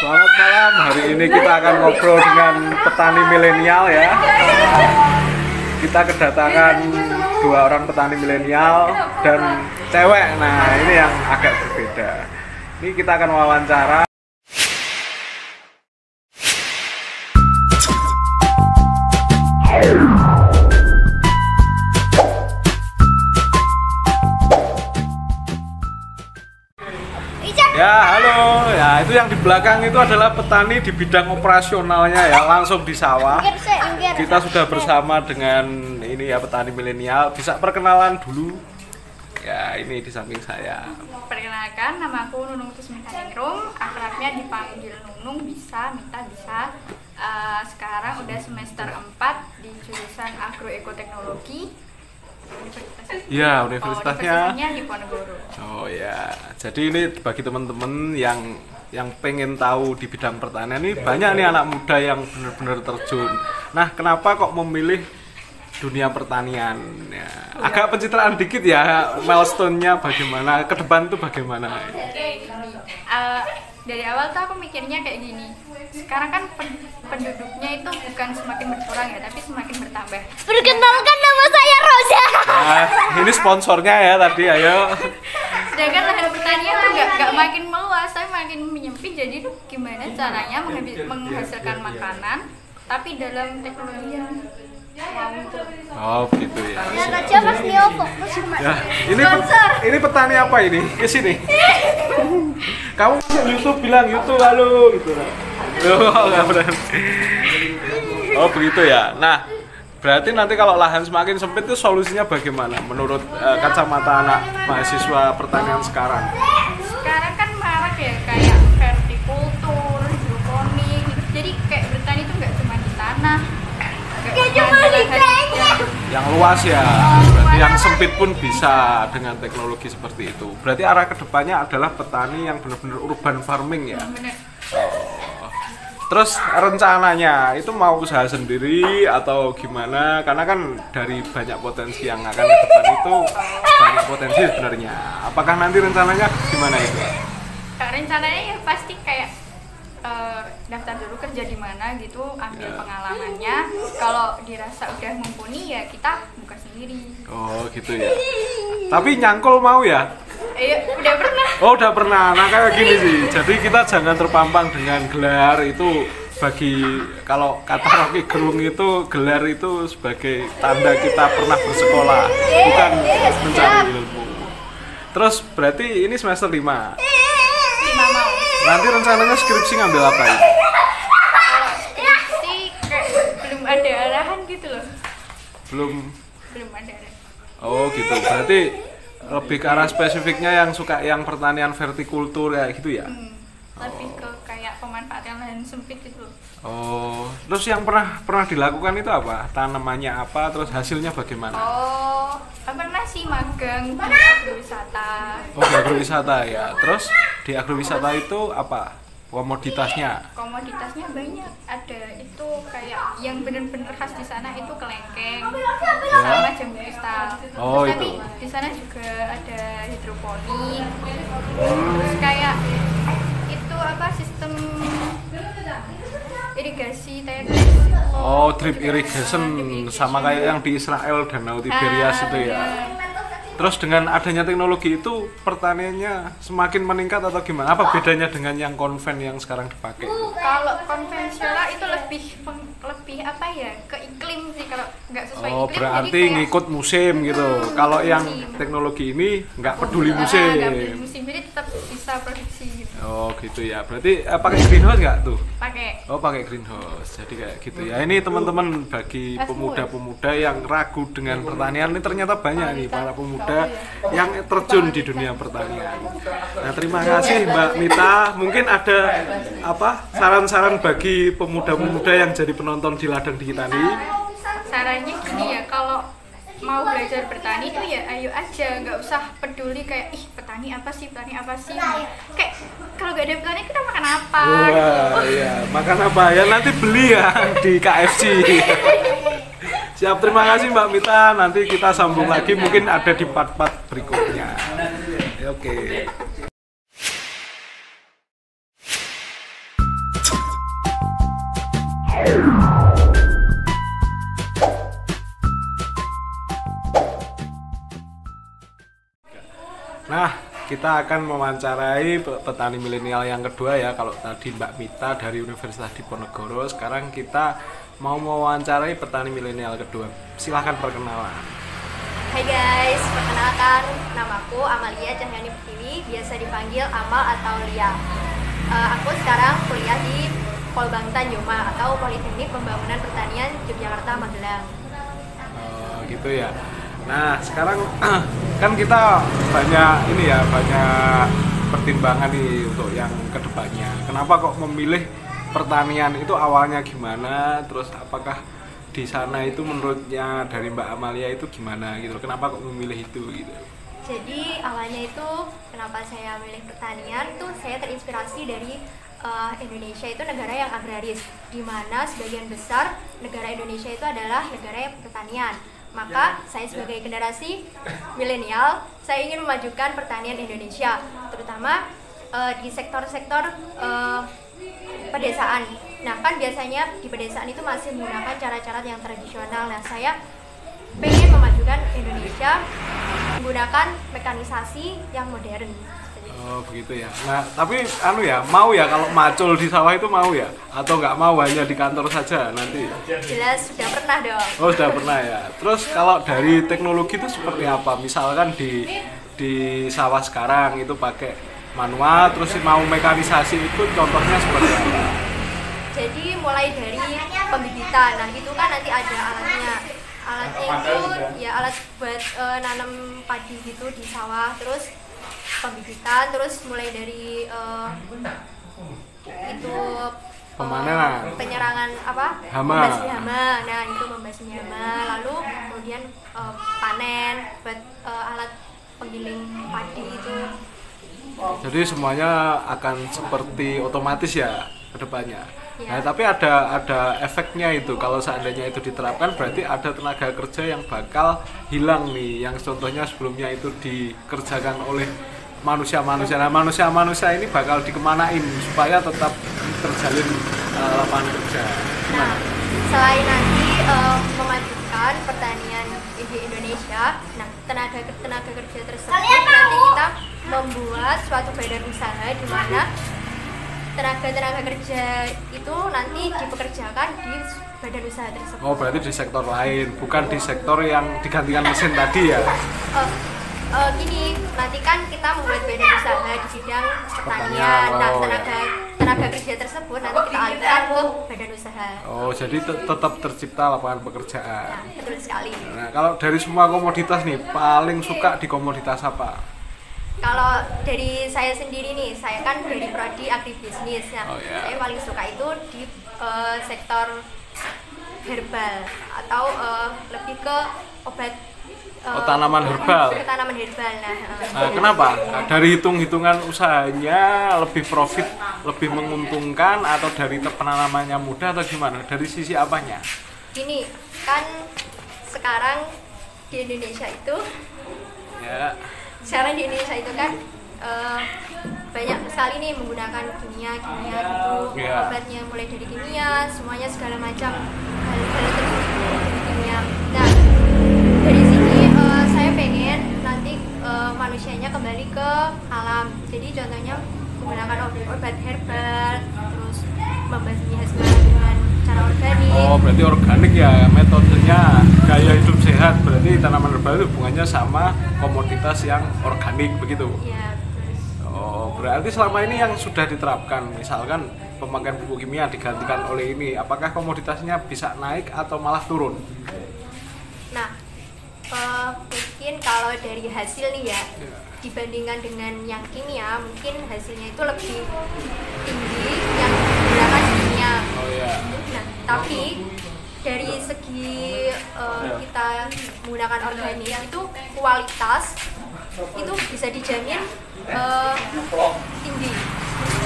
Selamat malam. Hari ini kita akan ngobrol dengan petani milenial ya. Kita kedatangan 2 orang petani milenial dan cewek. Nah, ini yang agak berbeda. Ini kita akan wawancara. Ya, halo. Ya, itu yang di belakang itu adalah petani di bidang operasionalnya ya, langsung di sawah. Kita sudah bersama dengan ini ya petani milenial. Bisa perkenalan dulu? Ya, ini di samping saya. Perkenalkan, nama aku Nunung Tusmintaningrum, akrabnya dipanggil Nunung, bisa, Mita bisa. Sekarang udah semester 4 di jurusan Agroekoteknologi. Iya, universitasnya di Ponorogo. Oh ya, jadi ini bagi teman-teman yang pengen tahu di bidang pertanian, ini banyak nih anak muda yang benar-benar terjun. Nah, kenapa kok memilih dunia pertanian? Ya, agak pencitraan dikit ya, milestone-nya bagaimana, ke depan tuh bagaimana? Dari awal tuh aku mikirnya kayak gini. Sekarang kan penduduknya itu bukan semakin berkurang ya, tapi semakin bertambah. Perkenalkan, nama saya Rosa. Nah, ini sponsornya ya tadi, ayo. Sedangkan lahan pertanian tuh nggak makin meluas, tapi makin menyempit. Jadi gimana caranya menghasilkan makanan, tapi dalam teknologi yang Oh gitu ya. Lihat aja Mas Nio fokus sama Ya, ini petani apa ini? Ke sini. Kamu YouTube bilang YouTube lalu gitu. Oh, nggak berani. Oh begitu ya. Nah, berarti nanti kalau lahan semakin sempit itu solusinya bagaimana menurut kacamata anak mahasiswa pertanian sekarang? Sekarang kan marak ya kayak vertikultur, hidroponik. Jadi kayak bertani itu nggak cuma di tanah. Yang luas ya, berarti yang sempit pun bisa dengan teknologi seperti itu. Berarti arah kedepannya adalah petani yang benar-benar urban farming ya. Oh. Terus rencananya itu mau usaha sendiri atau gimana? Karena kan dari banyak potensi yang akan ke depan itu banyak potensi sebenarnya. Apakah nanti rencananya gimana itu? Rencananya ya pasti kayak daftar dulu kerja di mana gitu, ambil pengalamannya. Kalau dirasa udah mumpuni ya kita buka sendiri. Oh gitu ya. Tapi nyangkul mau ya? Udah pernah. Oh udah pernah. Nah kayak gini sih. Jadi kita jangan terpampang dengan gelar itu. Bagi kalau kata Rocky Gerung itu gelar itu sebagai tanda kita pernah bersekolah, bukan mencari ilmu. Terus berarti ini semester 5. 5 mau. Nanti rencananya skripsi ngambil apa ini? Kalau skripsi kayak belum ada arahan gitu loh. Belum ada arahan. Oh gitu. Berarti lebih ke arah spesifiknya yang suka yang pertanian vertikultur ya gitu ya? Lebih ke kayak pemanfaatan lahan sempit gitu loh. Oh, terus yang pernah dilakukan itu apa? Tanamannya apa? Terus hasilnya bagaimana? Oh, pernah sih magang di agrowisata. Oh, di agrowisata ya. Terus di agrowisata itu apa? Komoditasnya? Komoditasnya banyak. Ada itu kayak yang benar-benar khas di sana itu kelengkeng sama jambu kristal. Oh, tapi itu. di sana juga ada hidroponik. Terus kayak itu apa sistem irigasi Oh, drip irrigation sama kayak yang di Israel Danau Tiberias itu ya. Terus dengan adanya teknologi itu pertaniannya semakin meningkat atau gimana? Apa bedanya dengan yang konven yang sekarang dipakai? Kalau konvensional itu lebih apa ya, ke iklim sih, kalau nggak sesuai iklim. Oh, berarti jadi kayak ngikut musim gitu. Kalau yang teknologi ini nggak peduli musim. Nggak peduli musim, jadi tetap bisa produksi gitu. Oh gitu ya. Berarti pakai greenhouse nggak tuh? Pakai. Oh pakai greenhouse. Jadi kayak gitu ya. Ini teman-teman bagi pemuda-pemuda yang ragu dengan pertanian, ini ternyata banyak nih para pemuda yang terjun di dunia pertanian. Nah terima kasih Mbak Mita. Mungkin ada apa saran-saran bagi pemuda-pemuda yang jadi penonton di ladang di kita nih? Sarannya gini ya, kalau mau belajar bertani tuh ya ayo aja, nggak usah peduli kayak petani apa sih kayak kalau nggak ada petani kita makan apa. Wah iya, makan apa ya, nanti beli ya di KFC. Siap, terima kasih Mbak Mita, nanti kita sambung lagi mungkin ada di part-part berikutnya. Oke. Nah, kita akan mewawancarai petani milenial yang kedua ya. Kalau tadi Mbak Mita dari Universitas Diponegoro, sekarang kita mau mewawancarai petani milenial kedua. Silahkan perkenalan. Hai guys, perkenalkan namaku Amalia Cahyani Pertiwi, biasa dipanggil Amal atau Lia. Aku sekarang kuliah di Polbangtan Joma atau Politeknik Pembangunan Pertanian Yogyakarta Magelang. Gitu ya. Nah, sekarang kan kita banyak pertimbangan nih untuk yang kedepannya. Kenapa kok memilih pertanian itu awalnya gimana? Terus apakah di sana itu menurutnya dari Mbak Amalia itu gimana gitu? Kenapa kok memilih itu gitu? Jadi awalnya itu kenapa saya milih pertanian tuh saya terinspirasi dari Indonesia itu negara yang agraris, di mana sebagian besar negara Indonesia itu adalah negara yang pertanian. Maka saya sebagai generasi milenial, saya ingin memajukan pertanian Indonesia, terutama di sektor-sektor pedesaan. Nah kan biasanya di pedesaan itu masih menggunakan cara-cara yang tradisional. Nah saya pengen memajukan Indonesia menggunakan mekanisasi yang modern. Oh begitu ya. Nah tapi mau ya kalau macul di sawah itu mau ya? Atau nggak mau hanya di kantor saja nanti? Jelas sudah pernah dong. Oh sudah pernah ya. Terus kalau dari teknologi itu seperti apa? Misalkan di sawah sekarang itu pakai manual, terus mau mekanisasi itu contohnya seperti apa? Jadi mulai dari pembibitan, nah itu kan nanti ada alatnya. Alatnya itu ya alat buat nanam padi gitu di sawah, terus pembibitan, terus mulai dari itu pemanenan, penyerangan hama. membasmi hama. Nah itu membasmi hama, lalu kemudian panen buat alat penggiling padi itu. Jadi semuanya akan seperti otomatis ya ke depannya. Ya. Nah, tapi ada efeknya itu. Kalau seandainya itu diterapkan berarti ada tenaga kerja yang bakal hilang nih. Yang contohnya sebelumnya itu dikerjakan oleh manusia-manusia. Nah, manusia-manusia ini bakal dikemanain supaya tetap terjalin lapangan kerja. Nah, selain nanti memajukan pertanian di Indonesia, nah tenaga kerja tersebut nanti kita membuat suatu badan usaha di mana tenaga kerja itu nanti dipekerjakan di badan usaha tersebut. Oh, berarti di sektor lain, bukan di sektor yang digantikan mesin tadi ya? Gini, nanti kan kita membuat badan usaha di bidang pertanian. Nah, tenaga kerja tersebut nanti kita alihkan ke badan usaha. Oh, jadi tetap tercipta lapangan pekerjaan. Nah, betul sekali. Nah, kalau dari semua komoditas nih, paling suka di komoditas apa? Kalau dari saya sendiri nih, saya kan dari prodi agribisnis. Nah, saya paling suka itu di sektor herbal atau lebih ke obat. Tanaman herbal. Tanaman herbal. Nah, kenapa? Dari hitung-hitungan usahanya lebih profit, lebih menguntungkan, atau dari penanamannya mudah atau gimana? Dari sisi apanya? Gini, kan sekarang di Indonesia itu Ya. sekarang di Indonesia itu kan banyak sekali nih menggunakan kimia gitu. Yeah. Obatnya mulai dari kimia, semuanya segala macam hal-hal tersebut dari kimia. Nah, dari sini saya pengen nanti manusianya kembali ke alam. Jadi contohnya menggunakan obat herbal, terus membasmi hama dengan cara organik. Oh, berarti organik ya metodenya, gaya hidup sehat. Berarti tanaman herbal itu hubungannya sama komoditas yang organik begitu. Iya, betul. Oh, berarti selama ini yang sudah diterapkan, misalkan pemakaian pupuk kimia digantikan oleh ini, apakah komoditasnya bisa naik atau malah turun? Nah, mungkin kalau dari hasil nih ya, dibandingkan dengan yang kimia, mungkin hasilnya itu lebih tinggi yang menggunakan kimia. Oh ya. Nah, tapi dari segi kita menggunakan organik itu kualitas itu bisa dijamin tinggi.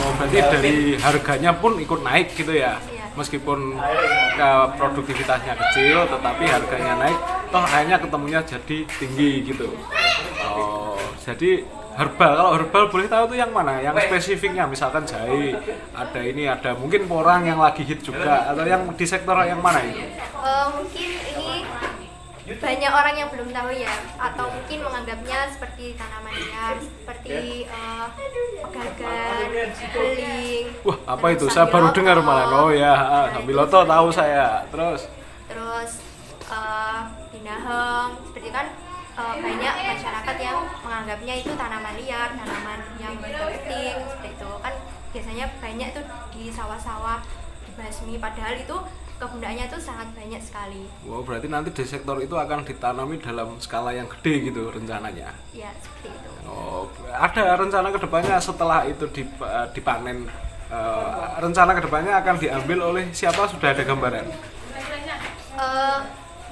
Oh, berarti dari harganya pun ikut naik gitu ya? Iya. Meskipun produktivitasnya kecil, tetapi harganya naik, toh akhirnya ketemunya jadi tinggi gitu. Oh, jadi Herbal, kalau herbal boleh tahu tuh yang mana? Yang spesifiknya, misalkan jahe, ada ini, ada mungkin porang yang lagi hit juga, atau yang di sektor yang mana ini? Mungkin ini banyak orang yang belum tahu ya, atau mungkin menganggapnya seperti tanaman liar, seperti pegagan, beling. Wah, apa itu? Saya baru dengar malah. Oh ya, sambiloto tahu saya. Terus Pinaheng, seperti kan banyak masyarakat yang menganggapnya itu tanaman liar, tanaman yang penting seperti itu kan biasanya banyak tuh di sawah-sawah dibasmi, padahal itu kegunaannya tuh sangat banyak sekali. Wow, berarti nanti di sektor itu akan ditanami dalam skala yang gede gitu rencananya? Ya, seperti itu. Oh, ada rencana kedepannya setelah itu dipanen, rencana kedepannya akan diambil oleh siapa, sudah ada gambaran?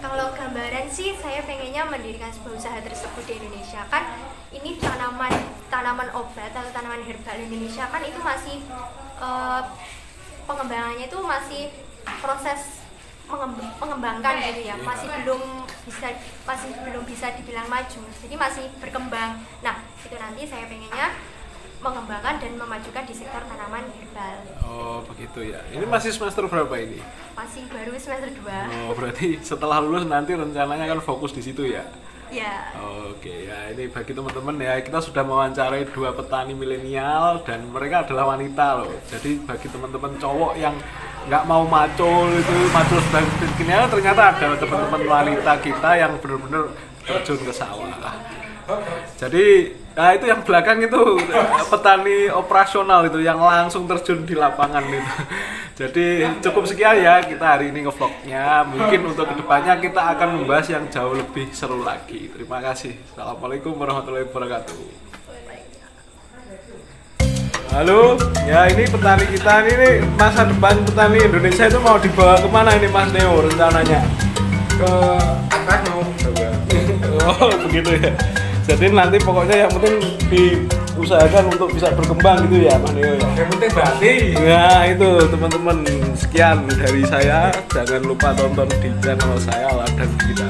Kalau gambaran sih saya pengennya mendirikan sebuah usaha tersebut di Indonesia. Kan ini tanaman obat atau tanaman herbal Indonesia kan itu masih pengembangannya itu masih proses mengembangkan gitu ya, masih belum bisa dibilang maju, jadi masih berkembang. Nah, itu nanti saya pengennya mengembangkan dan memajukan di sektor tanaman herbal. Oh, begitu ya. Ini masih semester berapa ini? Masih baru semester 2. Oh, berarti setelah lulus nanti rencananya akan fokus di situ ya? Ya. Oke, ya ini bagi teman-teman ya, kita sudah mewawancarai 2 petani milenial dan mereka adalah wanita loh. Jadi bagi teman-teman cowok yang nggak mau macul sebagai milenial, ternyata ada teman-teman wanita kita yang benar-benar terjun ke sawah. Jadi nah itu yang belakang itu petani operasional itu yang langsung terjun di lapangan itu. Jadi cukup sekian ya kita hari ini nge-vlognya. Mungkin untuk kedepannya kita akan membahas yang jauh lebih seru lagi. Terima kasih. Assalamualaikum warahmatullahi wabarakatuh. Halo, ya ini petani kita ini masa depan petani Indonesia itu mau dibawa kemana ini Mas Neo rencananya? Ke atas mau coba. Oh begitu ya. Jadi nanti pokoknya yang penting diusahakan untuk bisa berkembang gitu ya Mas Neo ya. Yang penting berarti. Nah itu teman-teman, sekian dari saya. Jangan lupa tonton di channel saya Ladang Kita.